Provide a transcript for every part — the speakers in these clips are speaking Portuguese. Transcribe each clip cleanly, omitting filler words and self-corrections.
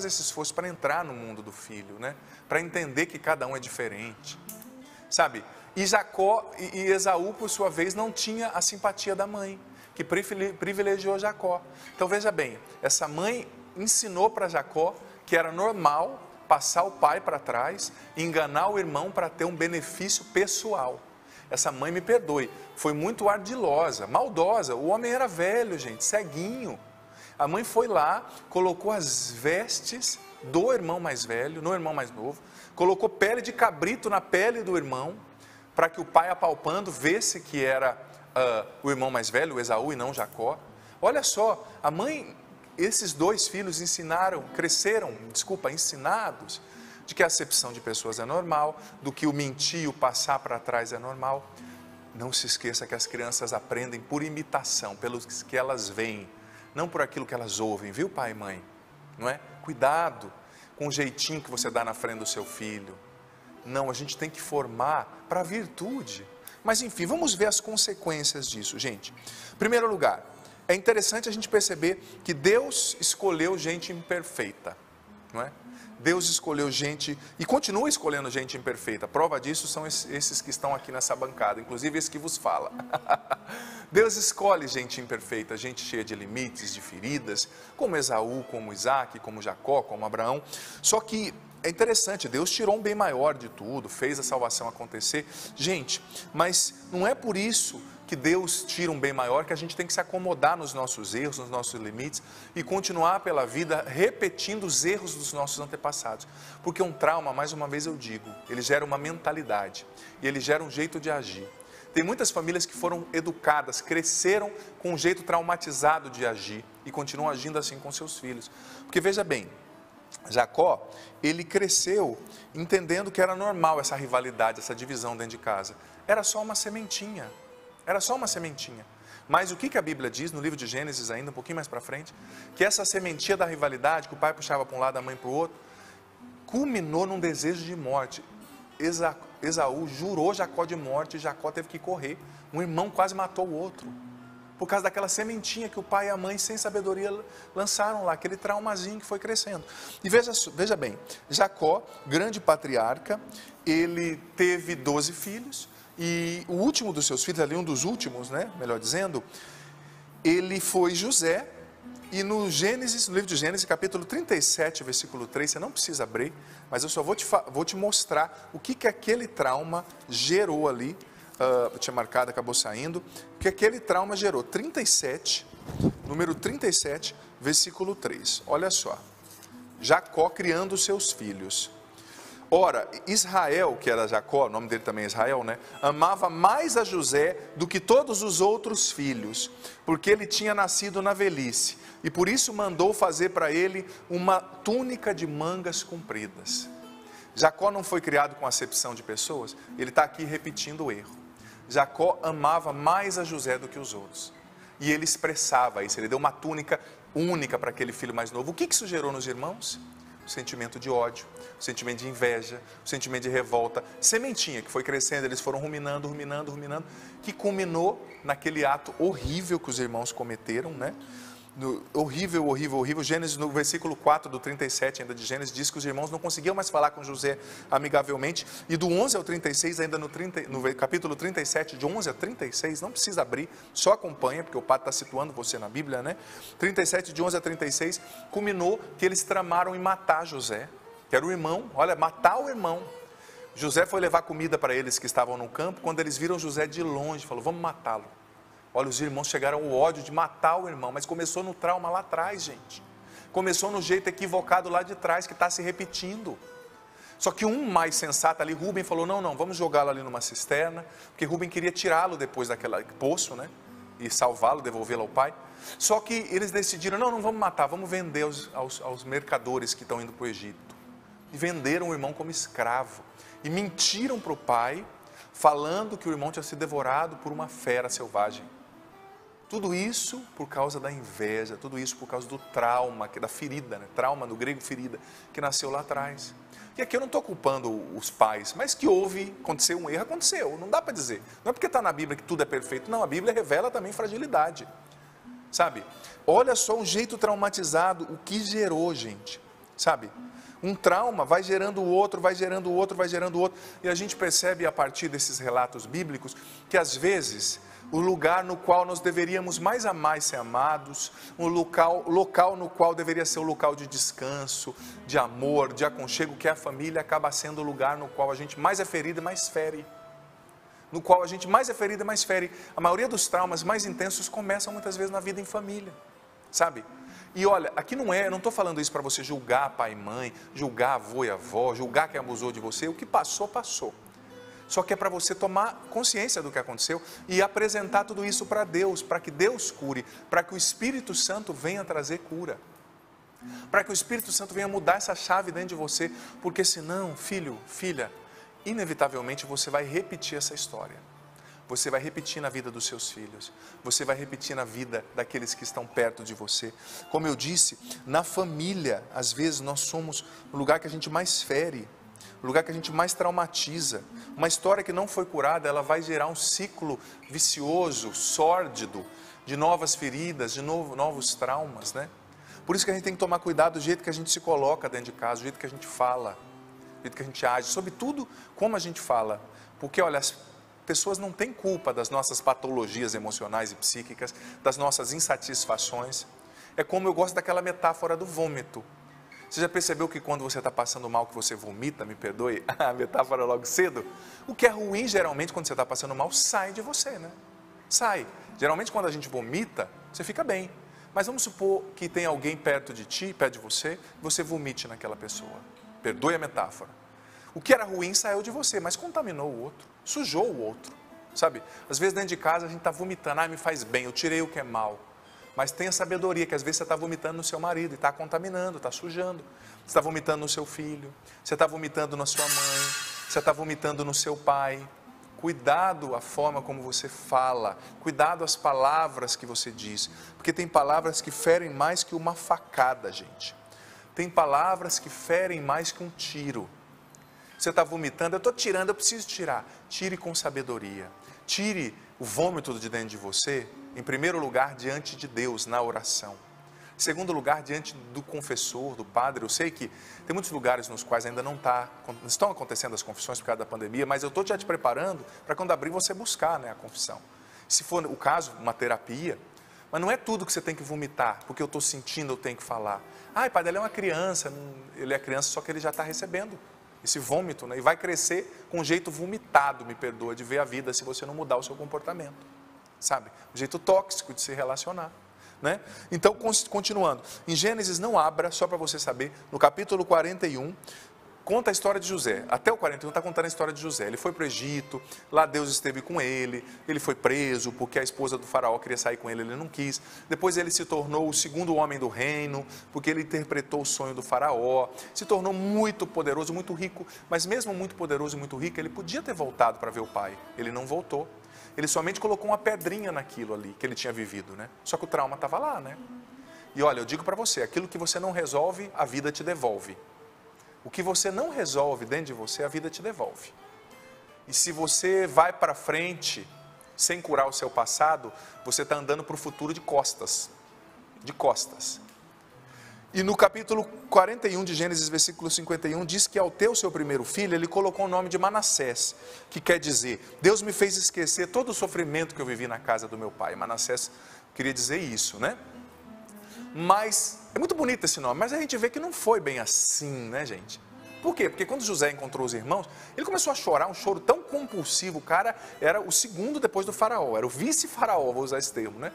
fazer esse esforço para entrar no mundo do filho, né? Para entender que cada um é diferente, sabe? E Jacó e Esaú, por sua vez, não tinha a simpatia da mãe, que privilegiou Jacó. Então veja bem, essa mãe ensinou para Jacó que era normal passar o pai para trás, enganar o irmão para ter um benefício pessoal. Essa mãe, me perdoe, foi muito ardilosa, maldosa. O homem era velho, gente, ceguinho. A mãe foi lá, colocou as vestes do irmão mais velho, no irmão mais novo, colocou pele de cabrito na pele do irmão, para que o pai, apalpando, visse que era o irmão mais velho, o Esaú, e não Jacó. Olha só, a mãe, esses dois filhos ensinados de que a acepção de pessoas é normal, do que o mentir, o passar para trás é normal. Não se esqueça que as crianças aprendem por imitação, pelo que elas veem, não por aquilo que elas ouvem, viu, pai e mãe? Não é? Cuidado com o jeitinho que você dá na frente do seu filho. Não, a gente tem que formar para a virtude. Mas enfim, vamos ver as consequências disso, gente. Em primeiro lugar, é interessante a gente perceber que Deus escolheu gente imperfeita, não é? Deus escolheu gente e continua escolhendo gente imperfeita. Prova disso são esses que estão aqui nessa bancada, inclusive esse que vos fala. Deus escolhe gente imperfeita, gente cheia de limites, de feridas, como Esaú, como Isaac, como Jacó, como Abraão. Só que é interessante, Deus tirou um bem maior de tudo, fez a salvação acontecer. Gente, mas não é por isso que Deus tira um bem maior, que a gente tem que se acomodar nos nossos erros, nos nossos limites e continuar pela vida repetindo os erros dos nossos antepassados. Porque um trauma, mais uma vez eu digo, ele gera uma mentalidade e ele gera um jeito de agir. Tem muitas famílias que foram educadas, cresceram com um jeito traumatizado de agir e continuam agindo assim com seus filhos. Porque veja bem, Jacó, ele cresceu entendendo que era normal essa rivalidade, essa divisão dentro de casa. Era só uma sementinha. Era só uma sementinha. Mas o que a Bíblia diz no livro de Gênesis ainda, um pouquinho mais para frente, que essa sementinha da rivalidade, que o pai puxava para um lado, a mãe para o outro, culminou num desejo de morte. Esaú jurou Jacó de morte e Jacó teve que correr. Um irmão quase matou o outro, por causa daquela sementinha que o pai e a mãe, sem sabedoria, lançaram lá, aquele traumazinho que foi crescendo. E veja bem, Jacó, grande patriarca, ele teve 12 filhos, e o último dos seus filhos, ali um dos últimos, né, melhor dizendo, ele foi José. E no livro de Gênesis, capítulo 37, versículo 3, você não precisa abrir, mas eu só vou te mostrar o que aquele trauma gerou ali. Eu tinha marcado, acabou saindo, que aquele trauma gerou. 37, número 37, versículo 3, olha só, Jacó criando os seus filhos. Ora, Israel, que era Jacó, o nome dele também é Israel, né? Amava mais a José do que todos os outros filhos, porque ele tinha nascido na velhice, e por isso mandou fazer para ele uma túnica de mangas compridas. Jacó não foi criado com acepção de pessoas, ele está aqui repetindo o erro. Jacó amava mais a José do que os outros, e ele expressava isso, ele deu uma túnica única para aquele filho mais novo. O que isso gerou nos irmãos? O sentimento de ódio, o sentimento de inveja, o sentimento de revolta, sementinha que foi crescendo, eles foram ruminando, que culminou naquele ato horrível que os irmãos cometeram, né? Horrível. Gênesis, no versículo 4 do 37 ainda de Gênesis, diz que os irmãos não conseguiam mais falar com José amigavelmente, e do 11 ao 36, ainda no capítulo 37, de 11 a 36, não precisa abrir, só acompanha, porque o padre está situando você na Bíblia, né? 37, de 11 a 36, culminou que eles tramaram em matar José, que era o irmão, olha, matar o irmão. José foi levar comida para eles que estavam no campo, quando eles viram José de longe, falou, vamos matá-lo. Olha, os irmãos chegaram ao ódio de matar o irmão, mas começou no trauma lá atrás, gente. Começou no jeito equivocado lá de trás, que está se repetindo. Só que um mais sensato ali, Rubem, falou, não, vamos jogá-lo ali numa cisterna, porque Rubem queria tirá-lo depois daquele poço, né? E salvá-lo, devolvê-lo ao pai. Só que eles decidiram, não vamos matar, vamos vender aos mercadores que estão indo para o Egito. E venderam o irmão como escravo. E mentiram para o pai, falando que o irmão tinha sido devorado por uma fera selvagem. Tudo isso por causa da inveja, tudo isso por causa do trauma, da ferida, né? Trauma, do grego ferida, que nasceu lá atrás. E aqui eu não estou culpando os pais, mas que aconteceu um erro, aconteceu, não dá para dizer. Não é porque está na Bíblia que tudo é perfeito, não, a Bíblia revela também fragilidade, sabe? Olha só um jeito traumatizado, o que gerou, gente. sabe? Um trauma vai gerando o outro, vai gerando o outro, vai gerando o outro. E a gente percebe a partir desses relatos bíblicos que às vezes o lugar no qual nós deveríamos mais amar e ser amados, o local no qual deveria ser o local de descanso, de amor, de aconchego, que é a família, acaba sendo o lugar no qual a gente mais é ferido e mais fere. No qual a gente mais é ferido e mais fere. A maioria dos traumas mais intensos começam muitas vezes na vida em família, sabe? E olha, aqui eu não estou falando isso para você julgar pai e mãe, julgar avô e avó, julgar quem abusou de você. O que passou, passou. Só que é para você tomar consciência do que aconteceu e apresentar tudo isso para Deus, para que Deus cure, para que o Espírito Santo venha trazer cura. Para que o Espírito Santo venha mudar essa chave dentro de você, porque senão, filho, filha, inevitavelmente você vai repetir essa história. Você vai repetir na vida dos seus filhos, você vai repetir na vida daqueles que estão perto de você. Como eu disse, na família, às vezes nós somos o lugar que a gente mais fere, o lugar que a gente mais traumatiza. Uma história que não foi curada, ela vai gerar um ciclo vicioso, sórdido, de novas feridas, de novos traumas, né? Por isso que a gente tem que tomar cuidado do jeito que a gente se coloca dentro de casa, do jeito que a gente fala, do jeito que a gente age, sobretudo como a gente fala. Porque, olha, as pessoas não têm culpa das nossas patologias emocionais e psíquicas, das nossas insatisfações. É como eu gosto daquela metáfora do vômito. Você já percebeu que quando você está passando mal, que você vomita, me perdoe, a metáfora logo cedo? O que é ruim, geralmente, quando você está passando mal, sai de você, né? Sai. Geralmente, quando a gente vomita, você fica bem. Mas vamos supor que tem alguém perto de ti, perto de você, e você vomite naquela pessoa. Perdoe a metáfora. O que era ruim saiu de você, mas contaminou o outro, sujou o outro, sabe? Às vezes dentro de casa a gente está vomitando, me faz bem, eu tirei o que é mal. Mas tenha sabedoria, que às vezes você está vomitando no seu marido e está contaminando, está sujando. Você está vomitando no seu filho, você está vomitando na sua mãe, você está vomitando no seu pai. Cuidado a forma como você fala, cuidado as palavras que você diz, porque tem palavras que ferem mais que uma facada, gente. Tem palavras que ferem mais que um tiro. Você está vomitando, eu estou tirando, eu preciso tirar. Tire com sabedoria. Tire o vômito de dentro de você, em primeiro lugar, diante de Deus, na oração. Em segundo lugar, diante do confessor, do padre. Eu sei que tem muitos lugares nos quais ainda não estão acontecendo as confissões por causa da pandemia, mas eu estou já te preparando para quando abrir você buscar, né, a confissão. Se for o caso, uma terapia. Mas não é tudo que você tem que vomitar, porque eu estou sentindo, eu tenho que falar. Ai, padre, ele é uma criança. Ele é criança, só que ele já está recebendo esse vômito, né? E vai crescer com um jeito vomitado, me perdoa, de ver a vida se você não mudar o seu comportamento, sabe? Um jeito tóxico de se relacionar, né? Então, continuando, em Gênesis, não abra, só para você saber, no capítulo 41, conta a história de José. Até o 41 está contando a história de José. Ele foi para o Egito, lá Deus esteve com ele foi preso porque a esposa do faraó queria sair com ele não quis. Depois ele se tornou o segundo homem do reino, porque ele interpretou o sonho do faraó. Se tornou muito poderoso, muito rico, mas mesmo muito poderoso e muito rico, ele podia ter voltado para ver o pai. Ele não voltou. Ele somente colocou uma pedrinha naquilo ali que ele tinha vivido, né? Só que o trauma estava lá, né? E olha, eu digo para você, aquilo que você não resolve, a vida te devolve. O que você não resolve dentro de você, a vida te devolve. E se você vai para frente, sem curar o seu passado, você está andando para o futuro de costas. De costas. E no capítulo 41 de Gênesis, versículo 51, diz que ao ter o seu primeiro filho, ele colocou o nome de Manassés, que quer dizer, Deus me fez esquecer todo o sofrimento que eu vivi na casa do meu pai. Manassés queria dizer isso, né? Mas, é muito bonito esse nome, mas a gente vê que não foi bem assim, né, gente? Por quê? Porque quando José encontrou os irmãos, ele começou a chorar, um choro tão compulsivo, o cara era o segundo depois do faraó, era o vice-faraó, vou usar esse termo, né?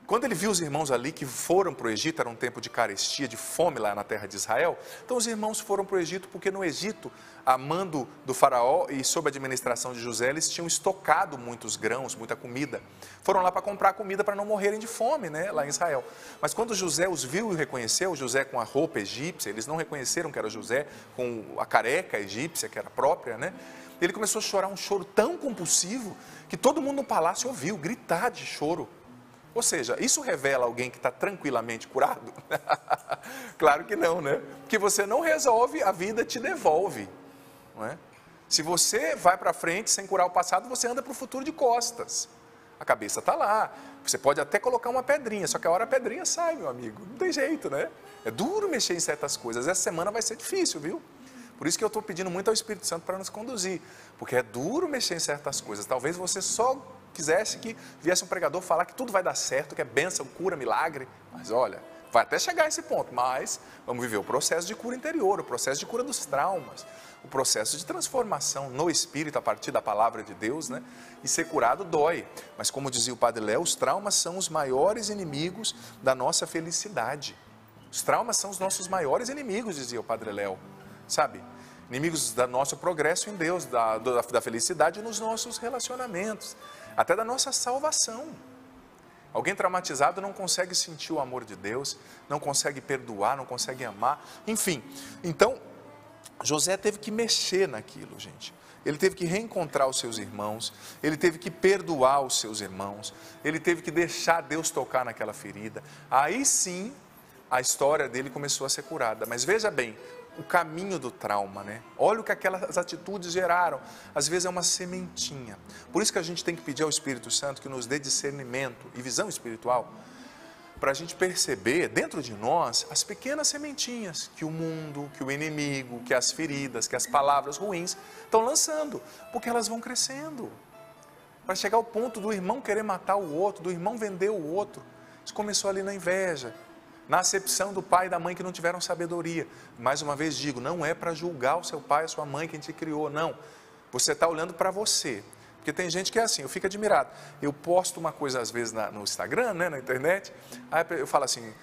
Quando ele viu os irmãos ali que foram para o Egito, era um tempo de carestia, de fome lá na terra de Israel, então os irmãos foram para o Egito, porque no Egito, a mando do faraó e sob a administração de José, eles tinham estocado muitos grãos, muita comida. Foram lá para comprar comida para não morrerem de fome, né, lá em Israel. Mas quando José os viu e reconheceu, José com a roupa egípcia, eles não reconheceram que era José, com a careca egípcia, que era própria, né? Ele começou a chorar um choro tão compulsivo, que todo mundo no palácio ouviu, gritar de choro. Ou seja, isso revela alguém que está tranquilamente curado? Claro que não, né? Porque você não resolve, a vida te devolve, não é? Se você vai para frente sem curar o passado, você anda para o futuro de costas. A cabeça está lá. Você pode até colocar uma pedrinha, só que a hora a pedrinha sai, meu amigo. Não tem jeito, né? É duro mexer em certas coisas. Essa semana vai ser difícil, viu? Por isso que eu estou pedindo muito ao Espírito Santo para nos conduzir. Porque é duro mexer em certas coisas. Talvez você só quisesse que viesse um pregador falar que tudo vai dar certo, que é bênção, cura, milagre. Mas olha, vai até chegar a esse ponto. Mas vamos viver o processo de cura interior, o processo de cura dos traumas, o processo de transformação no espírito a partir da palavra de Deus, né? E ser curado dói. Mas como dizia o Padre Léo, os traumas são os maiores inimigos da nossa felicidade. Os traumas são os nossos maiores inimigos, dizia o Padre Léo. Sabe? Inimigos do nosso progresso em Deus, da felicidade nos nossos relacionamentos, até da nossa salvação. Alguém traumatizado não consegue sentir o amor de Deus, não consegue perdoar, não consegue amar, enfim. Então, José teve que mexer naquilo, gente. Ele teve que reencontrar os seus irmãos, ele teve que perdoar os seus irmãos, ele teve que deixar Deus tocar naquela ferida. Aí sim, a história dele começou a ser curada. Mas veja bem, o caminho do trauma, né? Olha o que aquelas atitudes geraram. Às vezes é uma sementinha. Por isso que a gente tem que pedir ao Espírito Santo que nos dê discernimento e visão espiritual, para a gente perceber dentro de nós as pequenas sementinhas que o mundo, que o inimigo, que as feridas, que as palavras ruins estão lançando, porque elas vão crescendo. Para chegar ao ponto do irmão querer matar o outro, do irmão vender o outro. Isso começou ali na inveja, na acepção do pai e da mãe que não tiveram sabedoria. Mais uma vez digo, não é para julgar o seu pai, a sua mãe, quem te criou, não. Você está olhando para você. Porque tem gente que é assim, eu fico admirado. Eu posto uma coisa às vezes no Instagram, né, na internet, aí eu falo assim,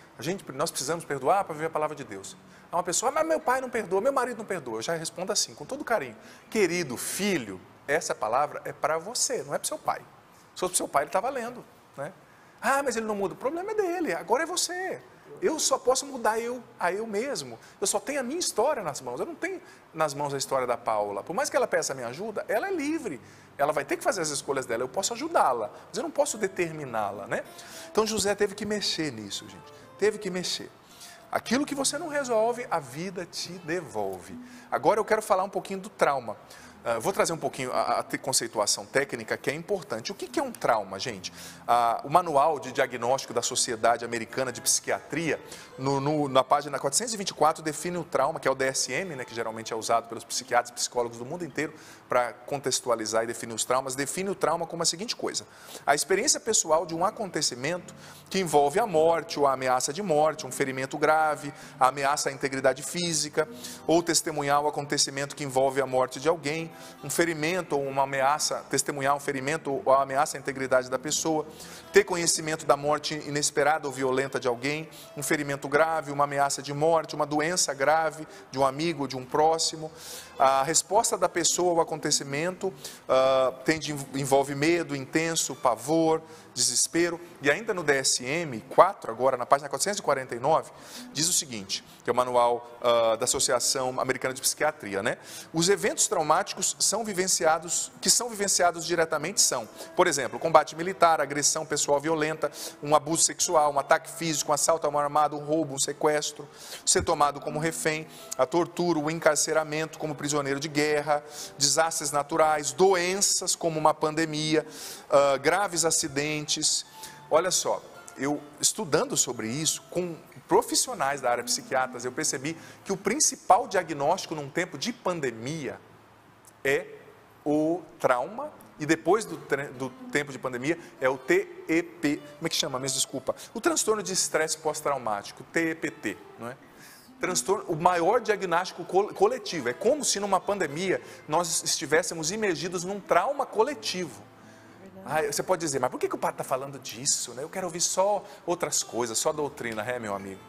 nós precisamos perdoar para viver a palavra de Deus. Aí uma pessoa, mas meu pai não perdoa, meu marido não perdoa. Eu já respondo assim, com todo carinho. Querido filho, essa palavra é para você, não é para o seu pai. Se fosse para o seu pai, ele estava lendo, né? Ah, mas ele não muda. O problema é dele, agora é você. Eu só posso mudar a eu mesmo. Eu só tenho a minha história nas mãos. Eu não tenho nas mãos a história da Paula. Por mais que ela peça a minha ajuda, ela é livre. Ela vai ter que fazer as escolhas dela. Eu posso ajudá-la, mas eu não posso determiná-la, né? Então José teve que mexer nisso, gente. Teve que mexer. Aquilo que você não resolve, a vida te devolve. Agora eu quero falar um pouquinho do trauma. Vou trazer um pouquinho a conceituação técnica, que é importante. O que é um trauma, gente? O Manual de Diagnóstico da Sociedade Americana de Psiquiatria, na página 424, define o trauma, que é o DSM, né, que geralmente é usado pelos psiquiatras e psicólogos do mundo inteiro para contextualizar e definir os traumas, define o trauma como a seguinte coisa: a experiência pessoal de um acontecimento que envolve a morte ou a ameaça de morte, um ferimento grave, a ameaça à integridade física, ou testemunhar o acontecimento que envolve a morte de alguém, um ferimento ou uma ameaça, testemunhar um ferimento ou a ameaça à integridade da pessoa, ter conhecimento da morte inesperada ou violenta de alguém, um ferimento grave, uma ameaça de morte, uma doença grave de um amigo ou de um próximo. A resposta da pessoa ao acontecimento envolve medo intenso, pavor, desespero. E ainda no DSM-4, agora na página 449, diz o seguinte, que é o manual da Associação Americana de Psiquiatria, né? Os eventos traumáticos que são vivenciados diretamente são, por exemplo, combate militar, agressão pessoal violenta, um abuso sexual, um ataque físico, um assalto à mão armada, um roubo, um sequestro, ser tomado como refém, a tortura, o encarceramento como prisioneiro de guerra, desastres naturais, doenças como uma pandemia, graves acidentes. Olha só, eu estudando sobre isso com profissionais da área psiquiatras, eu percebi que o principal diagnóstico num tempo de pandemia é o trauma, e depois do tempo de pandemia é o TEP, como é que chama mesmo? Desculpa. O transtorno de estresse pós-traumático, TEPT, não é? Transtorno, o maior diagnóstico coletivo. É como se numa pandemia nós estivéssemos imergidos num trauma coletivo. Você pode dizer, mas por que o padre está falando disso, né? Eu quero ouvir só outras coisas, só doutrina, meu amigo.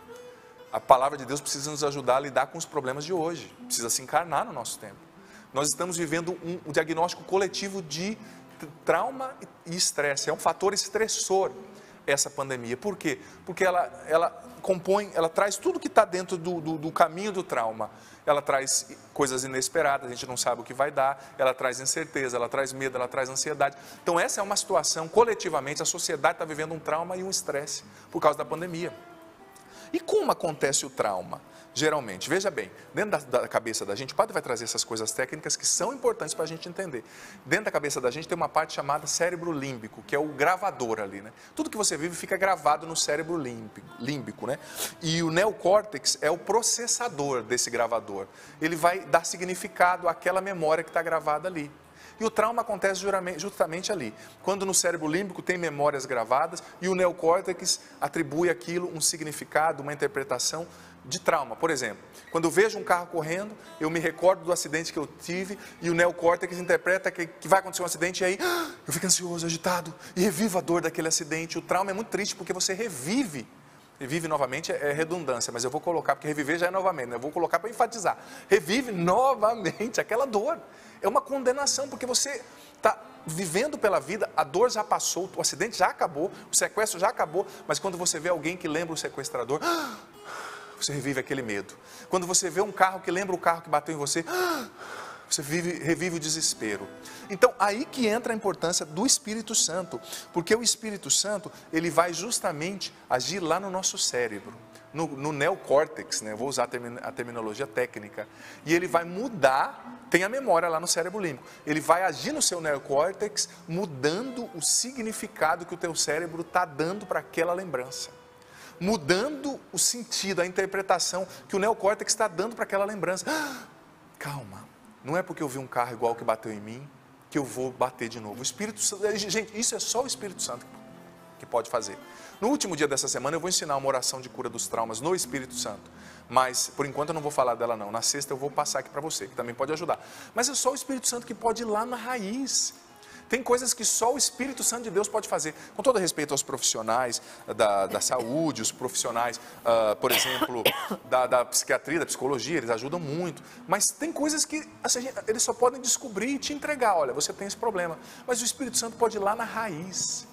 A palavra de Deus precisa nos ajudar a lidar com os problemas de hoje. Precisa se encarnar no nosso tempo. Nós estamos vivendo um diagnóstico coletivo de trauma e estresse. É um fator estressor essa pandemia. Por quê? Porque ela traz tudo que está dentro do caminho do trauma. Ela traz coisas inesperadas, a gente não sabe o que vai dar, ela traz incerteza, ela traz medo, ela traz ansiedade. Então essa é uma situação, coletivamente, a sociedade está vivendo um trauma e um estresse por causa da pandemia. E como acontece o trauma? Geralmente, veja bem, dentro da cabeça da gente, o padre vai trazer essas coisas técnicas que são importantes para a gente entender. Dentro da cabeça da gente tem uma parte chamada cérebro límbico, que é o gravador ali, né? Tudo que você vive fica gravado no cérebro límbico, né? E o neocórtex é o processador desse gravador. Ele vai dar significado àquela memória que está gravada ali. E o trauma acontece justamente ali, quando no cérebro límbico tem memórias gravadas e o neocórtex atribui aquilo um significado, uma interpretação de trauma. Por exemplo, quando eu vejo um carro correndo, eu me recordo do acidente que eu tive e o neocórtex interpreta que vai acontecer um acidente e aí eu fico ansioso, agitado e revivo a dor daquele acidente. O trauma é muito triste porque você revive novamente é redundância, mas eu vou colocar, porque reviver já é novamente, né? Eu vou colocar para enfatizar. Revive novamente aquela dor. É uma condenação, porque você está vivendo pela vida, a dor já passou, o acidente já acabou, o sequestro já acabou, mas quando você vê alguém que lembra o sequestrador, você revive aquele medo. Quando você vê um carro que lembra o carro que bateu em você, você revive o desespero. Então, aí que entra a importância do Espírito Santo, porque o Espírito Santo, ele vai justamente agir lá no nosso cérebro, no neocórtex, né? Eu vou usar a terminologia técnica, e ele vai mudar, tem a memória lá no cérebro límbico, ele vai agir no seu neocórtex, mudando o significado que o teu cérebro está dando para aquela lembrança, mudando o sentido, a interpretação que o neocórtex está dando para aquela lembrança. Calma, não é porque eu vi um carro igual que bateu em mim, que eu vou bater de novo. O Espírito Santo, gente, isso é só o Espírito Santo que pode fazer. No último dia dessa semana eu vou ensinar uma oração de cura dos traumas no Espírito Santo, mas por enquanto eu não vou falar dela não. Na sexta eu vou passar aqui para você, que também pode ajudar. Mas é só o Espírito Santo que pode ir lá na raiz. Tem coisas que só o Espírito Santo de Deus pode fazer. Com todo respeito aos profissionais da saúde, os profissionais, por exemplo, da psiquiatria, da psicologia, eles ajudam muito. Mas tem coisas que assim, eles só podem descobrir e te entregar. Olha, você tem esse problema. Mas o Espírito Santo pode ir lá na raiz.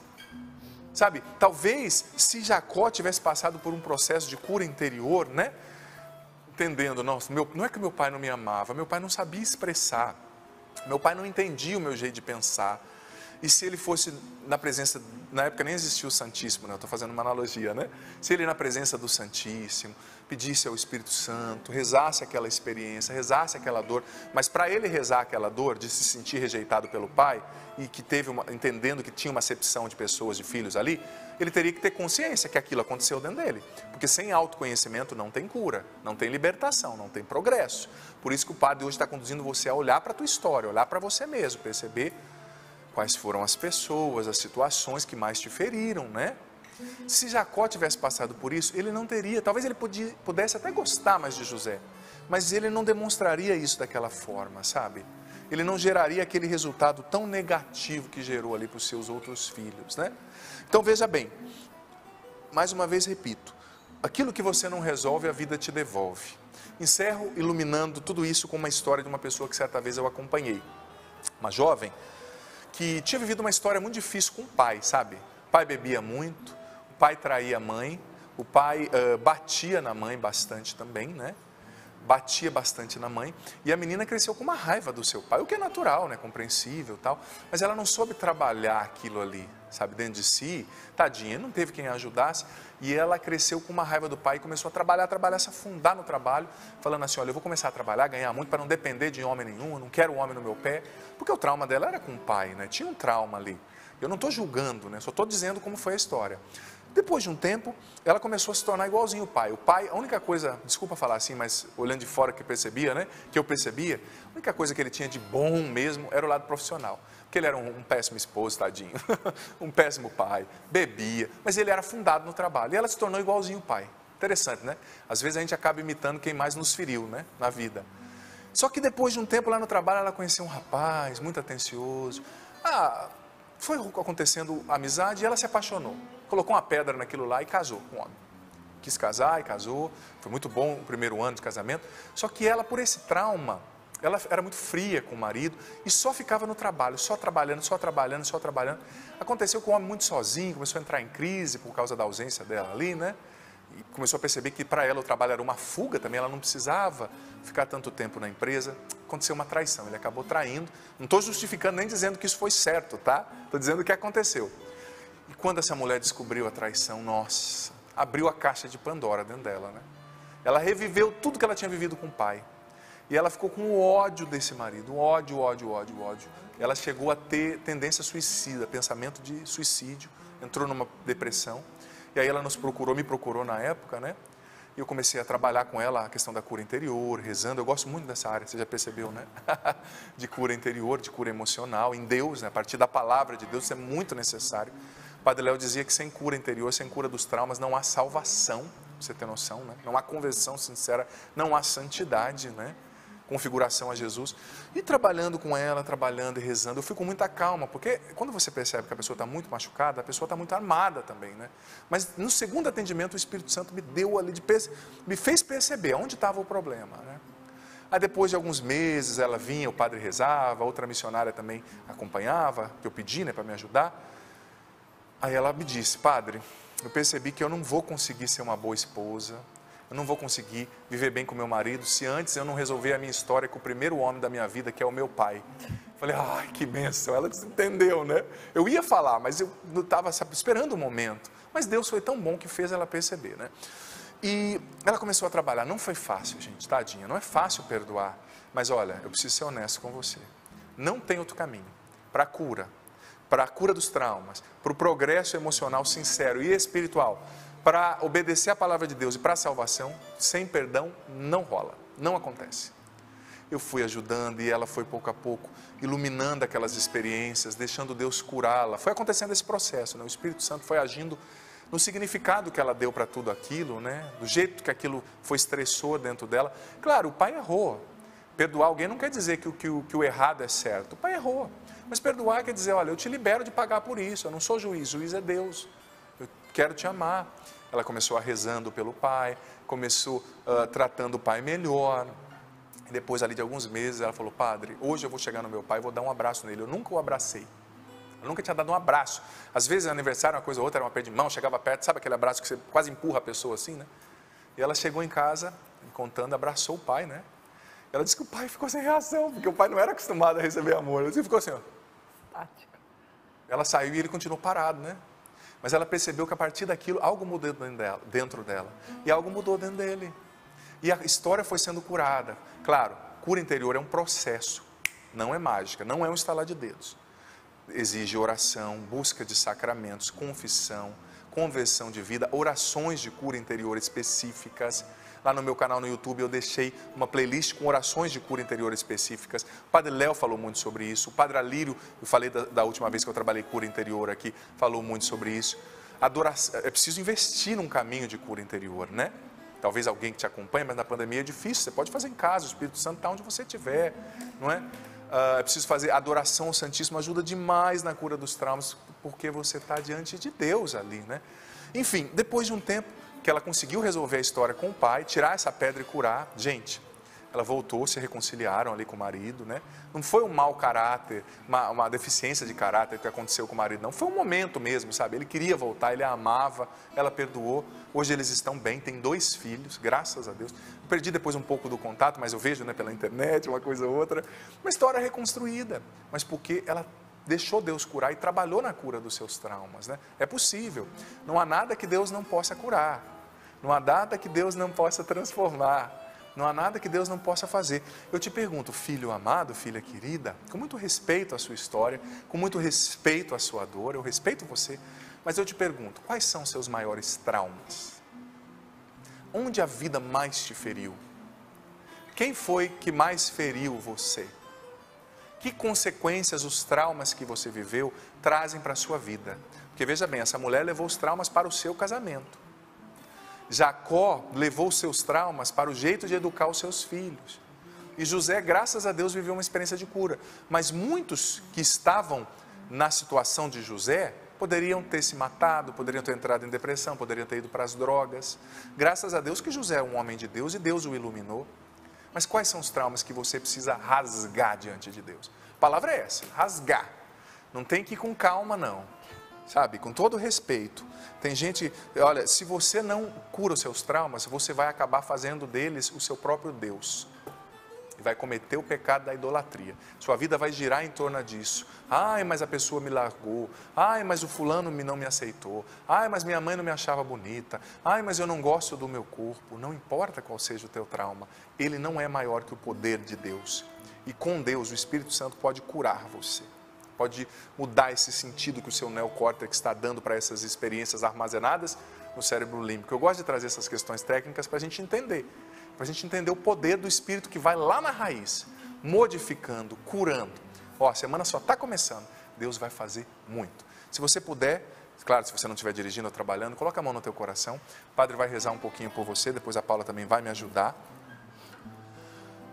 Sabe, talvez se Jacó tivesse passado por um processo de cura interior, né? Entendendo, nossa, não é que meu pai não me amava, meu pai não sabia expressar. Meu pai não entendia o meu jeito de pensar. E se ele fosse na presença, na época nem existia o Santíssimo, né? Eu estou fazendo uma analogia, né? Se ele na presença do Santíssimo, pedisse ao Espírito Santo, rezasse aquela experiência, rezasse aquela dor, mas para ele rezar aquela dor de se sentir rejeitado pelo pai e que entendendo que tinha uma acepção de pessoas, de filhos ali, ele teria que ter consciência que aquilo aconteceu dentro dele, porque sem autoconhecimento não tem cura, não tem libertação, não tem progresso. Por isso que o padre hoje está conduzindo você a olhar para a tua história, olhar para você mesmo, perceber quais foram as pessoas, as situações que mais te feriram, né? Se Jacó tivesse passado por isso, ele não teria, talvez ele pudesse até gostar mais de José, mas ele não demonstraria isso daquela forma, sabe? Ele não geraria aquele resultado tão negativo que gerou ali para os seus outros filhos, né? Então veja bem, mais uma vez repito, aquilo que você não resolve, a vida te devolve. Encerro iluminando tudo isso com uma história de uma pessoa que certa vez eu acompanhei, uma jovem que tinha vivido uma história muito difícil com o pai, sabe? O pai bebia muito, o pai traía a mãe, o pai batia na mãe bastante também, né? Batia bastante na mãe, e a menina cresceu com uma raiva do seu pai, o que é natural, né? Compreensível e tal, mas ela não soube trabalhar aquilo ali, sabe? Dentro de si, tadinha, não teve quem a ajudasse, e ela cresceu com uma raiva do pai e começou a trabalhar, se afundar no trabalho, falando assim, olha, eu vou começar a trabalhar, ganhar muito para não depender de homem nenhum, eu não quero um homem no meu pé, porque o trauma dela era com o pai, né? Tinha um trauma ali. Eu não estou julgando, né? Só estou dizendo como foi a história. Depois de um tempo, ela começou a se tornar igualzinho o pai. O pai, a única coisa, desculpa falar assim, mas olhando de fora que percebia, né? Que eu percebia, a única coisa que ele tinha de bom mesmo era o lado profissional. Porque ele era um péssimo esposo, tadinho, um péssimo pai, bebia, mas ele era fundado no trabalho. E ela se tornou igualzinho o pai. Interessante, né? Às vezes a gente acaba imitando quem mais nos feriu, né? Na vida. Só que depois de um tempo lá no trabalho, ela conheceu um rapaz muito atencioso. Foi acontecendo amizade e ela se apaixonou. Colocou uma pedra naquilo lá e casou com o homem. Quis casar e casou. Foi muito bom o primeiro ano de casamento. Só que ela, por esse trauma, ela era muito fria com o marido e só ficava no trabalho, só trabalhando, só trabalhando, só trabalhando. Aconteceu com o homem muito sozinho, começou a entrar em crise por causa da ausência dela ali, né? E começou a perceber que para ela o trabalho era uma fuga também, ela não precisava ficar tanto tempo na empresa. Aconteceu uma traição, ele acabou traindo. Não estou justificando nem dizendo que isso foi certo, tá? Estou dizendo o que aconteceu. E quando essa mulher descobriu a traição, nossa, abriu a caixa de Pandora dentro dela, né? Ela reviveu tudo que ela tinha vivido com o pai. E ela ficou com ódio desse marido, ódio. Ela chegou a ter tendência suicida, pensamento de suicídio, entrou numa depressão. E aí ela me procurou na época, né? E eu comecei a trabalhar com ela a questão da cura interior, rezando. Eu gosto muito dessa área, você já percebeu, né? De cura interior, de cura emocional, em Deus, né? A partir da palavra de Deus, isso é muito necessário. O Padre Léo dizia que sem cura interior, sem cura dos traumas, não há salvação, você tem noção, né? Não há conversão sincera, não há santidade, né? Configuração a Jesus. E trabalhando com ela, trabalhando e rezando, eu fico com muita calma, porque quando você percebe que a pessoa está muito machucada, a pessoa está muito armada também, né? Mas no segundo atendimento, o Espírito Santo me deu ali, me fez perceber onde estava o problema, né? Aí depois de alguns meses, ela vinha, o padre rezava, outra missionária também acompanhava, que eu pedi, né, para me ajudar. Aí ela me disse: padre, eu percebi que eu não vou conseguir ser uma boa esposa, eu não vou conseguir viver bem com meu marido se antes eu não resolver a minha história com o primeiro homem da minha vida, que é o meu pai. Falei, ai, que bênção, ela entendeu, né? Eu ia falar, mas eu não estava esperando o momento. Mas Deus foi tão bom que fez ela perceber, né? E ela começou a trabalhar. Não foi fácil, gente, tadinha, não é fácil perdoar. Mas olha, eu preciso ser honesto com você. Não tem outro caminho para a cura dos traumas, para o progresso emocional sincero e espiritual, para obedecer a palavra de Deus e para a salvação. Sem perdão não rola, não acontece. Eu fui ajudando e ela foi pouco a pouco iluminando aquelas experiências, deixando Deus curá-la. Foi acontecendo esse processo, né? O Espírito Santo foi agindo no significado que ela deu para tudo aquilo, né? Do jeito que aquilo foi estressor dentro dela. Claro, o pai errou. Perdoar alguém não quer dizer que o errado é certo. O pai errou. Mas perdoar quer dizer, olha, eu te libero de pagar por isso. Eu não sou juiz é Deus. Eu quero te amar. Ela começou rezando pelo pai, começou tratando o pai melhor. E depois ali de alguns meses ela falou, padre, hoje eu vou chegar no meu pai e vou dar um abraço nele. Eu nunca o abracei. Eu nunca tinha dado um abraço. Às vezes, aniversário, uma coisa ou outra, era uma aperto de mão, chegava perto, sabe aquele abraço que você quase empurra a pessoa assim, né? E ela chegou em casa, contando, abraçou o pai, né? Ela disse que o pai ficou sem reação, porque o pai não era acostumado a receber amor. Ele ficou assim, ó. Tática. Ela saiu e ele continuou parado, né? Mas ela percebeu que a partir daquilo, algo mudou dentro dela. E algo mudou dentro dele. E a história foi sendo curada. Claro, cura interior é um processo, não é mágica, não é um estalar de dedos. Exige oração, busca de sacramentos, confissão, conversão de vida, orações de cura interior específicas. Lá no meu canal no YouTube eu deixei uma playlist com orações de cura interior específicas. O Padre Léo falou muito sobre isso. O Padre Alírio, eu falei da última vez que eu trabalhei cura interior aqui, falou muito sobre isso. Adoração, é preciso investir num caminho de cura interior, né? Talvez alguém que te acompanhe, mas na pandemia é difícil. Você pode fazer em casa, o Espírito Santo está onde você estiver, não é? É preciso fazer adoração ao Santíssimo, ajuda demais na cura dos traumas, porque você está diante de Deus ali, né? Enfim, depois de um tempo que ela conseguiu resolver a história com o pai, tirar essa pedra e curar, gente, ela voltou, se reconciliaram ali com o marido, né? Não foi um mau caráter, uma deficiência de caráter que aconteceu com o marido, não. Foi um momento mesmo, sabe? Ele queria voltar, ele a amava, ela perdoou. Hoje eles estão bem, têm 2 filhos, graças a Deus. Eu perdi depois um pouco do contato, mas eu vejo, né, pela internet, uma coisa ou outra. Uma história reconstruída, mas porque ela deixou Deus curar e trabalhou na cura dos seus traumas, né? É possível. Não há nada que Deus não possa curar. Não há nada que Deus não possa transformar. Não há nada que Deus não possa fazer. Eu te pergunto, filho amado, filha querida, com muito respeito à sua história, com muito respeito à sua dor, eu respeito você, mas eu te pergunto, quais são os seus maiores traumas? Onde a vida mais te feriu? Quem foi que mais feriu você? Que consequências os traumas que você viveu trazem para a sua vida? Porque veja bem, essa mulher levou os traumas para o seu casamento. Jacó levou os seus traumas para o jeito de educar os seus filhos. E José, graças a Deus, viveu uma experiência de cura. Mas muitos que estavam na situação de José poderiam ter se matado, poderiam ter entrado em depressão, poderiam ter ido para as drogas. Graças a Deus que José é um homem de Deus e Deus o iluminou. Mas quais são os traumas que você precisa rasgar diante de Deus? A palavra é essa, rasgar. Não tem que ir com calma, não. Sabe, com todo respeito. Tem gente, olha, se você não cura os seus traumas, você vai acabar fazendo deles o seu próprio Deus. e vai cometer o pecado da idolatria. Sua vida vai girar em torno disso. Ai, mas a pessoa me largou. Ai, mas o fulano não me aceitou. Ai, mas minha mãe não me achava bonita. Ai, mas eu não gosto do meu corpo. Não importa qual seja o teu trauma, ele não é maior que o poder de Deus. E com Deus, o Espírito Santo pode curar você. Pode mudar esse sentido que o seu neocórtex está dando para essas experiências armazenadas no cérebro límbico. Eu gosto de trazer essas questões técnicas para a gente entender. Para a gente entender o poder do Espírito que vai lá na raiz, modificando, curando. Ó, a semana só está começando, Deus vai fazer muito. Se você puder, claro, se você não estiver dirigindo ou trabalhando, coloca a mão no teu coração. O Padre vai rezar um pouquinho por você, depois a Paula também vai me ajudar.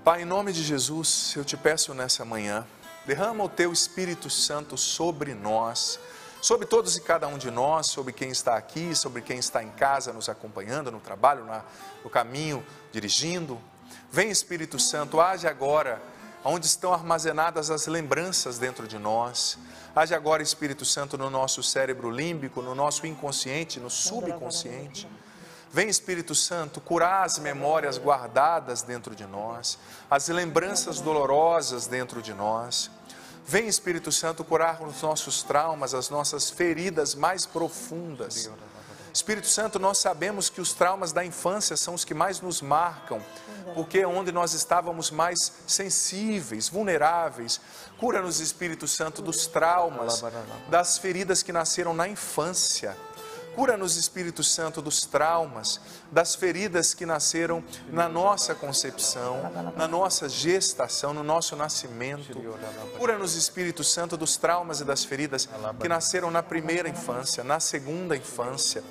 Pai, em nome de Jesus, eu te peço nessa manhã, derrama o teu Espírito Santo sobre nós, sobre todos e cada um de nós, sobre quem está aqui, sobre quem está em casa nos acompanhando, no trabalho, no caminho, dirigindo. Vem, Espírito Santo, age agora onde estão armazenadas as lembranças dentro de nós. Age agora, Espírito Santo, no nosso cérebro límbico, no nosso inconsciente, no subconsciente. Vem, Espírito Santo, curar as memórias guardadas dentro de nós, as lembranças dolorosas dentro de nós. Vem, Espírito Santo, curar os nossos traumas, as nossas feridas mais profundas. Espírito Santo, nós sabemos que os traumas da infância são os que mais nos marcam, porque é onde nós estávamos mais sensíveis, vulneráveis. Cura-nos, Espírito Santo, dos traumas, das feridas que nasceram na infância. Cura-nos, Espírito Santo, dos traumas, das feridas que nasceram na nossa concepção, na nossa gestação, no nosso nascimento. Cura-nos, Espírito Santo, dos traumas e das feridas que nasceram na primeira infância, na segunda infância.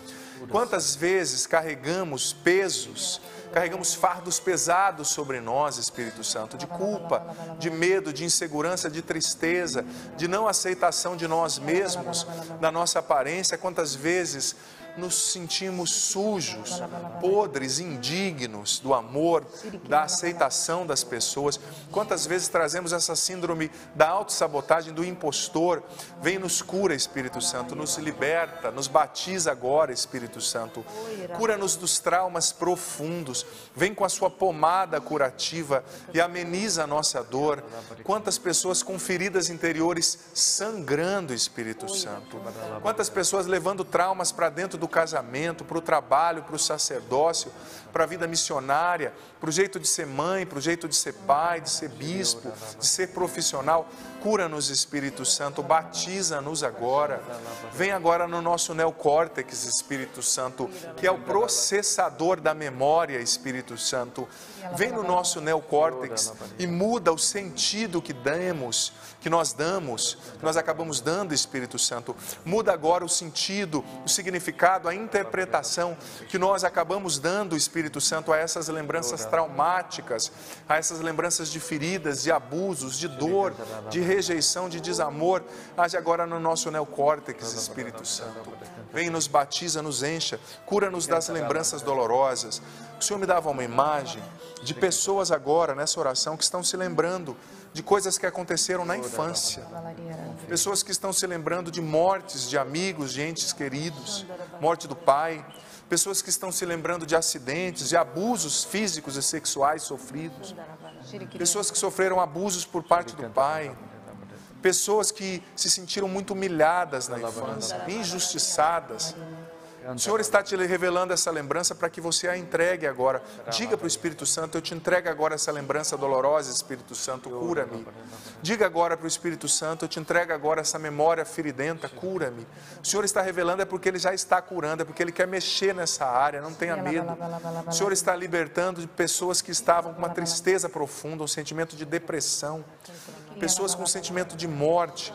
Quantas vezes carregamos pesos, carregamos fardos pesados sobre nós, Espírito Santo, de culpa, de medo, de insegurança, de tristeza, de não aceitação de nós mesmos, da nossa aparência. Quantas vezes nos sentimos sujos, podres, indignos do amor, da aceitação das pessoas. Quantas vezes trazemos essa síndrome da autossabotagem, do impostor. Vem, nos cura, Espírito Santo, nos liberta, nos batiza agora, Espírito Santo. Cura-nos dos traumas profundos. Vem com a sua pomada curativa e ameniza a nossa dor. Quantas pessoas com feridas interiores sangrando, Espírito Santo. Quantas pessoas levando traumas para dentro do casamento, para o trabalho, para o sacerdócio, para a vida missionária, para o jeito de ser mãe, para o jeito de ser pai, de ser bispo, de ser profissional. Cura-nos, Espírito Santo, batiza-nos agora. Vem agora no nosso neocórtex, Espírito Santo, que é o processador da memória, Espírito Santo. Vem no nosso neocórtex e muda o sentido que nós acabamos dando, Espírito Santo. Muda agora o sentido, o significado, a interpretação que nós acabamos dando, Espírito Santo, a essas lembranças traumáticas, a essas lembranças de feridas, de abusos, de dor, de rejeição, de desamor. Age agora no nosso neocórtex, Espírito Santo. Vem, nos batiza, nos encha, cura-nos das lembranças dolorosas. O Senhor me dava uma imagem de pessoas agora, nessa oração, que estão se lembrando de coisas que aconteceram na infância. Pessoas que estão se lembrando de mortes de amigos, de entes queridos, morte do pai. Pessoas que estão se lembrando de acidentes, de abusos físicos e sexuais sofridos. Pessoas que sofreram abusos por parte do pai. Pessoas que se sentiram muito humilhadas na infância, injustiçadas. O Senhor está te revelando essa lembrança para que você a entregue agora. Diga para o Espírito Santo: eu te entrego agora essa lembrança dolorosa, Espírito Santo, cura-me. Diga agora para o Espírito Santo: eu te entrego agora essa memória feridenta, cura-me. O Senhor está revelando é porque Ele já está curando, é porque Ele quer mexer nessa área, não tenha medo. O Senhor está libertando de pessoas que estavam com uma tristeza profunda, um sentimento de depressão. Pessoas com sentimento de morte.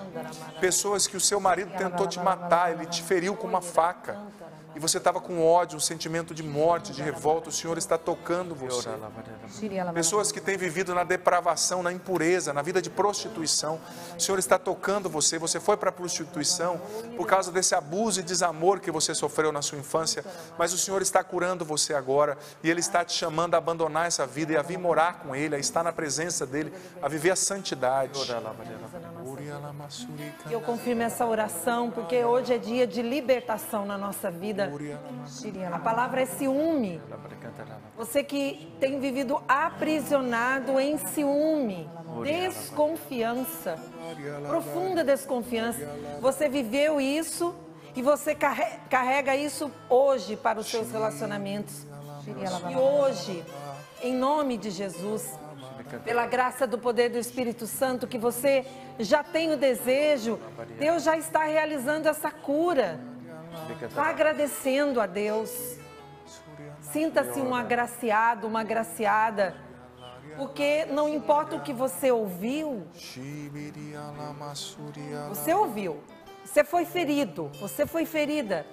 Pessoas que o seu marido tentou te matar, ele te feriu com uma faca. E você estava com ódio, um sentimento de morte, de revolta. O Senhor está tocando você. Pessoas que têm vivido na depravação, na impureza, na vida de prostituição. O Senhor está tocando você. Você foi para a prostituição por causa desse abuso e desamor que você sofreu na sua infância. Mas o Senhor está curando você agora. E Ele está te chamando a abandonar essa vida e a vir morar com Ele, a estar na presença dEle, a viver a santidade. E eu confirmo essa oração, porque hoje é dia de libertação na nossa vida. A palavra é ciúme. Você que tem vivido aprisionado em ciúme, desconfiança, profunda desconfiança. Você viveu isso e você carrega isso hoje para os seus relacionamentos. E hoje, em nome de Jesus, pela graça do poder do Espírito Santo, que você já tem o desejo, Deus já está realizando essa cura. Vá agradecendo a Deus. Sinta-se um agraciado, uma agraciada, porque não importa o que você ouviu, você foi ferido, você foi ferida,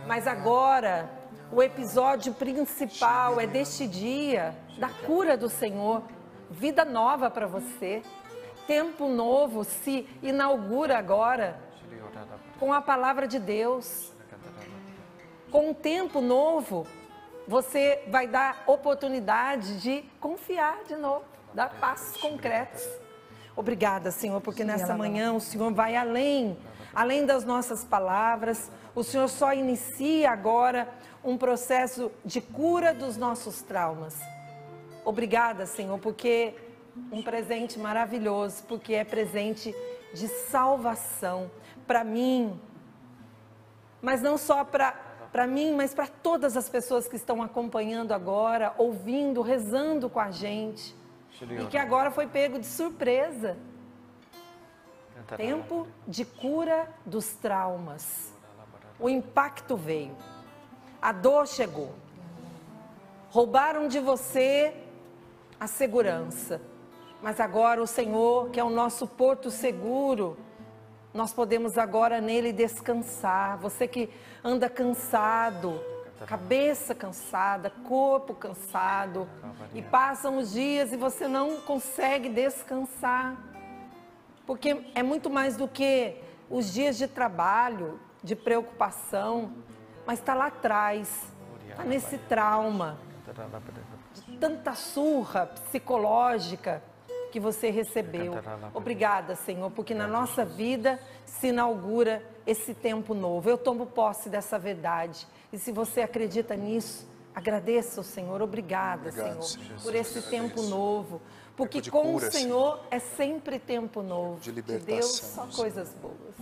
mas agora o episódio principal é deste dia, da cura do Senhor, vida nova para você, tempo novo se inaugura agora, com a palavra de Deus, com um tempo novo, você vai dar oportunidade de confiar de novo, dar passos concretos. Obrigada, Senhor, porque nessa manhã o Senhor vai além das nossas palavras, o Senhor só inicia agora um processo de cura dos nossos traumas. Obrigada, Senhor, porque um presente maravilhoso, porque é presente de salvação para mim, mas não só para mim, mas para todas as pessoas que estão acompanhando agora, ouvindo, rezando com a gente, e que agora foi pego de surpresa. Tempo de cura dos traumas. O impacto veio, a dor chegou, roubaram de você a segurança, mas agora o Senhor, que é o nosso porto seguro, nós podemos agora nele descansar. Você que anda cansado, cabeça cansada, corpo cansado, e passam os dias e você não consegue descansar, porque é muito mais do que os dias de trabalho, de preocupação, mas está lá atrás, está nesse trauma, de tanta surra psicológica que você recebeu. Obrigada, Senhor, porque na nossa vida se inaugura esse tempo novo. Eu tomo posse dessa verdade. E se você acredita nisso, agradeça ao Senhor. Obrigada, Senhor, por esse tempo novo. Porque com o Senhor é sempre tempo novo. De Deus, só coisas boas.